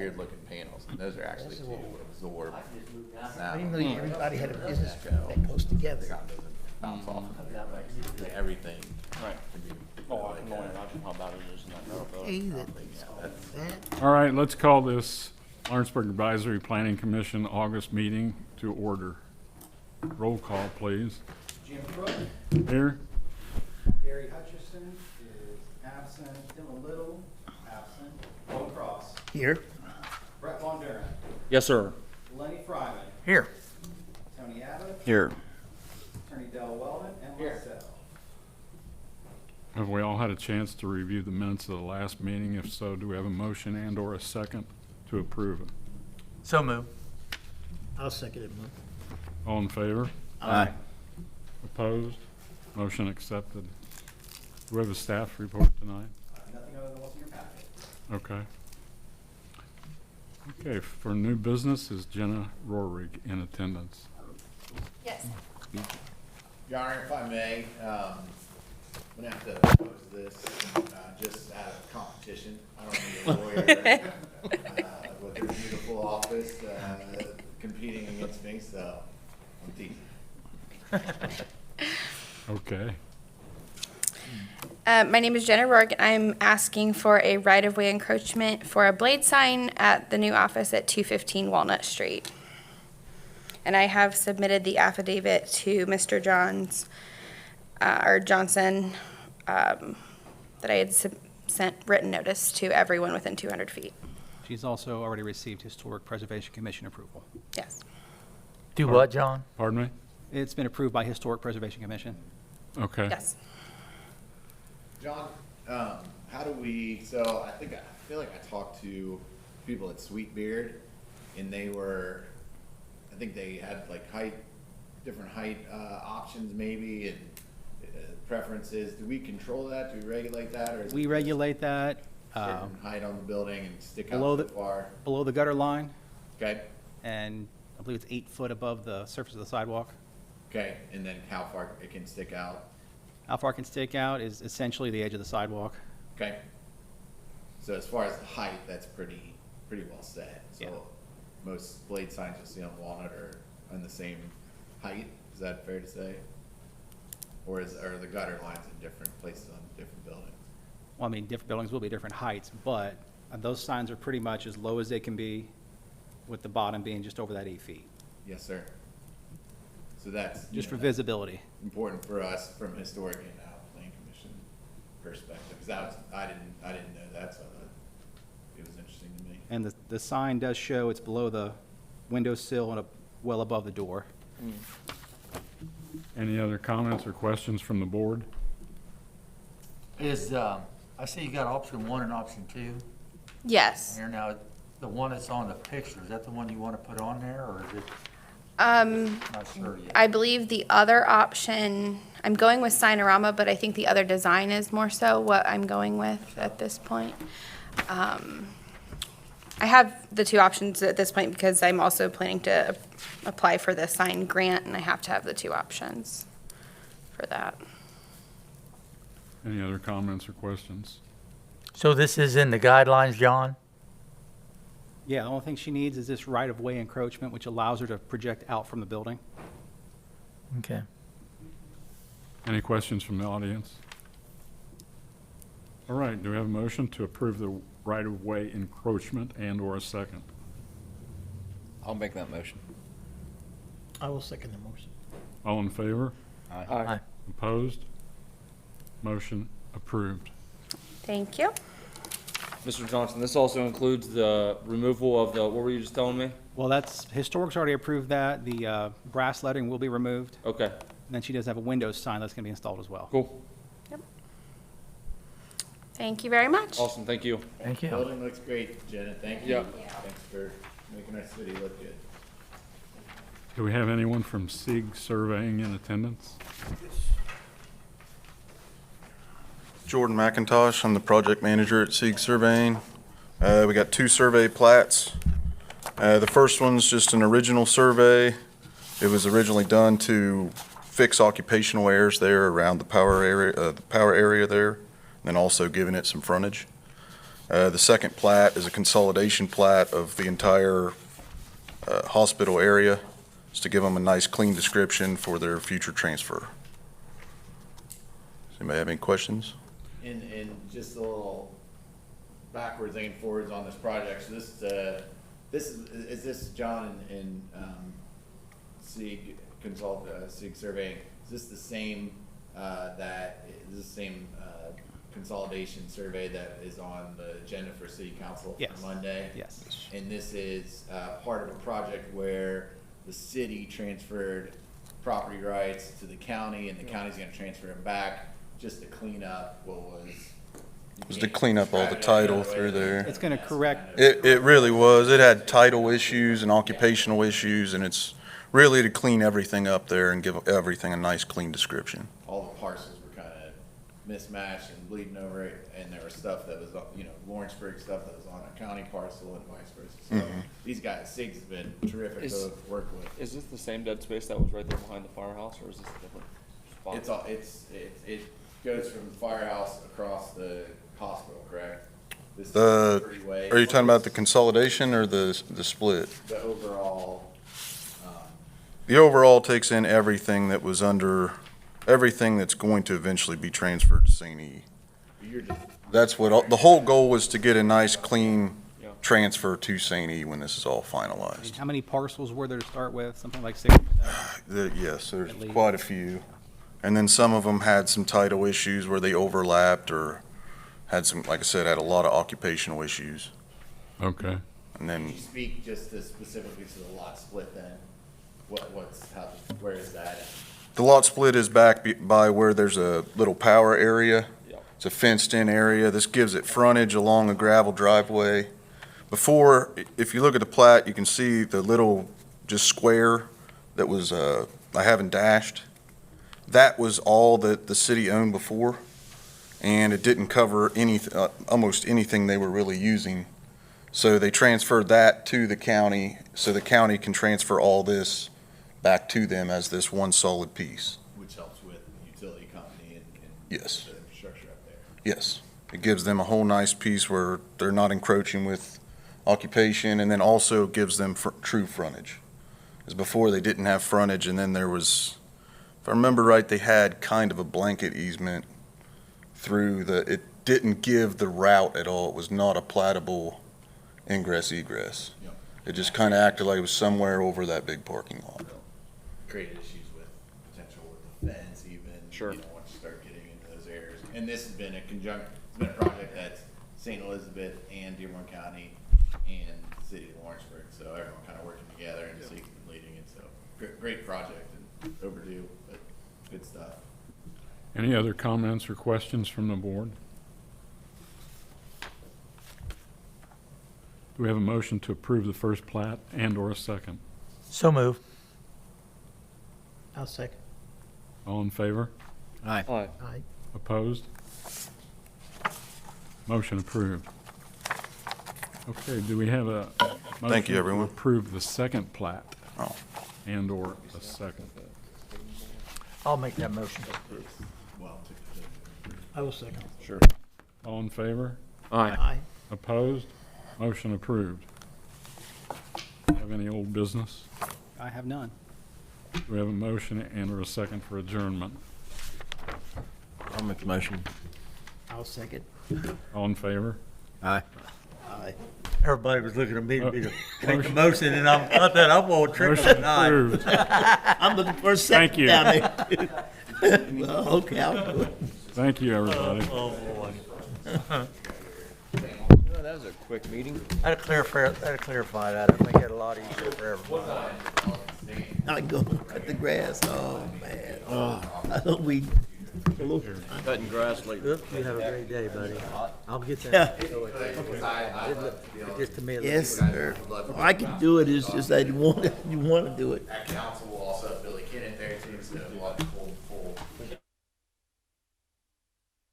weird looking panels, and those are actually to absorb I didn't sound. know everybody had a business that goes together. Sound doesn't bounce off of it. Everything Right. can be. Oh, I have no idea how bad it is in that road. Hey, that, All right, let's call this Lawrenceburg Advisory Planning Commission August meeting to order. Roll call, please. Jim Crook, Here? Gary Hutcherson is absent, Tim Little, absent, Paul Cross, here. Brett Von Duren, Yes, sir. Lenny Fryman, Here. Tony Abbott, Here. Attorney Del Weldon, and myself. Have we all had a chance to review the minutes of the last meeting? If so, do we have a motion and or a second to approve it? So move. I'll second it, Mike. All in favor? Aye. Opposed? Motion accepted. Do we have a staff report tonight? Nothing other than what's in your packet. Okay. Okay, for new business, is Jenna Rohrig in attendance? Yes. Your Honor, if I may, I'm gonna have to oppose this, just out of competition. I don't need a lawyer, with a beautiful office, competing against me, so I'm teasing. Okay. My name is Jenna Rourke. I'm asking for a right-of-way encroachment for a blade sign at the new office at 215 Walnut Street. And I have submitted the affidavit to Mr. Johnson, that I had sent written notice to everyone within 200 feet. She's also already received Historic Preservation Commission approval. Yes. Do what, John? Pardon me? It's been approved by Historic Preservation Commission. Okay. Yes. John, how do we, so I feel like I talked to people at Sweetbeard, and I think they had like different height options maybe, and preferences. Do we control that? Do we regulate that? Or is We it regulate that certain height on the building and stick below out so the- far? below the gutter line, Okay, and I believe it's 8 foot above the surface of the sidewalk. okay, and then how far it can stick out? How far it can stick out is essentially the edge of the sidewalk. Okay. So as far as the height, that's pretty well set. So Yeah. most blade signs you'll see on Walnut are on the same height. Is that fair to say? Or are the gutter lines in different places on different buildings? Well, I mean, different buildings will be different heights, but those signs are pretty much as low as they can be, with the bottom being just over that 8 feet, Yes, sir. So that's just for that's visibility. important for us from historic and planning commission perspective. Because I didn't know that, so I thought it was interesting to me. And the sign does show it's below the windowsill and well above the door. Any other comments or questions from the board? I see you got option 1 and option 2 Yes. here now. The one that's on the picture, is that the one you want to put on there, or is it not sure yet? I believe the other option, I'm going with Signorama, but I think the other design is more so what I'm going with at this point. I have the two options at this point because I'm also planning to apply for the sign grant, and I have to have the two options for that. Any other comments or questions? So this is in the guidelines, John? Yeah, the only thing she needs is this right-of-way encroachment, which allows her to project out from the building. Okay. Any questions from the audience? All right, do we have a motion to approve the right-of-way encroachment and or a second? I'll make that motion. I will second the motion. All in favor? Aye. Opposed? Motion approved. Thank you. Mr. Johnson, this also includes the removal of what were you just telling me? Well, Historic's already approved that. The brass lettering will be removed. Okay, And then she does have a Windows sign that's going to be installed as well. cool. Thank you very much. Awesome, thank you. Thank you. Building looks great, Jenna. Thank you. Yeah. Thanks for making our city look good. Do we have anyone from SIG Surveying in attendance? Jordan McIntosh, I'm the project manager at Sieg Surveying. We got 2 survey plats. The first one's just an original survey. It was originally done to fix occupational errors there around the power area there, and then also giving it some frontage. The second plat is a consolidation plat of the entire hospital area, just to give them a nice, clean description for their future transfer. Does anybody have any questions? And just a little backwards and forwards on this project, so is this John and Sieg Sieg Surveying, is this the same, is this the same consolidation survey that is on the agenda for city council Yes. for Monday? Yes. And this is part of a project where the city transferred property rights to the county, and the county's gonna transfer them back just to clean up what was. Was to clean up all the title through there. It's gonna correct, It really was. It had title issues and occupational issues, and it's really to clean everything up there and give everything a nice, clean description. All the parcels were kind of mismatched and bleeding over it, and there was stuff that was, Lawrenceburg stuff that was on a county parcel and vice versa. So these guys, Sig's been terrific to work with. Is this the same dead space that was right there behind the firehouse, or is this a different spot? It's all, it goes from the firehouse across the hospital, correct? This is The, the freeway. are you talking about the consolidation or the split? The overall, The overall takes in everything that was under, everything that's going to eventually be transferred to St. E. you're just, That's what, the whole goal was to get a nice, clean Yeah. transfer to St. E when this is all finalized. how many parcels were there to start with? Something like 6? Yes, there's At least. quite a few. And then some of them had some title issues where they overlapped or had some, like I said, had a lot of occupational issues. Okay. And can then, you speak just to specifically to the lot split then? Where is that? the lot split is back by where there's a little power area. Yeah. It's a fenced-in area. This gives it frontage along a gravel driveway. Before, if you look at the plat, you can see the little just square that was, I haven't dashed. That was all that the city owned before, and it didn't cover almost anything they were really using. So they transferred that to the county, so the county can transfer all this back to them as this one solid piece. Which helps with the utility company and Yes. the infrastructure up there. Yes, it gives them a whole nice piece where they're not encroaching with occupation, and then also gives them true frontage. Because before they didn't have frontage, and then there was, if I remember right, they had kind of a blanket easement through it didn't give the route at all. It was not a plattable ingress egress. Yep. It just kind of acted like it was somewhere over that big parking lot. Created issues with potential with the fence even. Sure. Once you start getting into those areas. And this has been it's been a project that's St. Elizabeth and Dearborn County and the city of Lawrenceburg. So everyone kind of working together and Sig's been leading it. So great project and overdue, but good stuff. Any other comments or questions from the board? Do we have a motion to approve the first plat and/or a second? So move. I'll second. All in favor? Aye. Aye. Aye. Opposed? Motion approved. Okay, do we have a Thank you, motion everyone. to approve the second plat Oh. and/or a second? I'll make that motion. Well, I will second. Sure. All in favor? Aye. Aye. Opposed? Motion approved. Have any old business? I have none. Do we have a motion and/or a second for adjournment? I'll make the motion. I'll second. All in favor? Aye. Aye. Everybody was looking at me to be the, make the Motion- motion, and I thought I'm gonna trick them Motion tonight. approved. I'm looking for a second. Thank you. down there. Well, okay, I'll do it. Thank you, everybody. Oh, boy. That was a quick meeting. That'll clarify that. I make it a lot easier for everybody. I go cut the grass. Oh, man. Oh, I hope we. Cutting grass like. Look, you have a great day, buddy. I'll get Yeah. that. Just to me, it Yes, looks- sir. I can do it. It's just that you want to do it. Council will also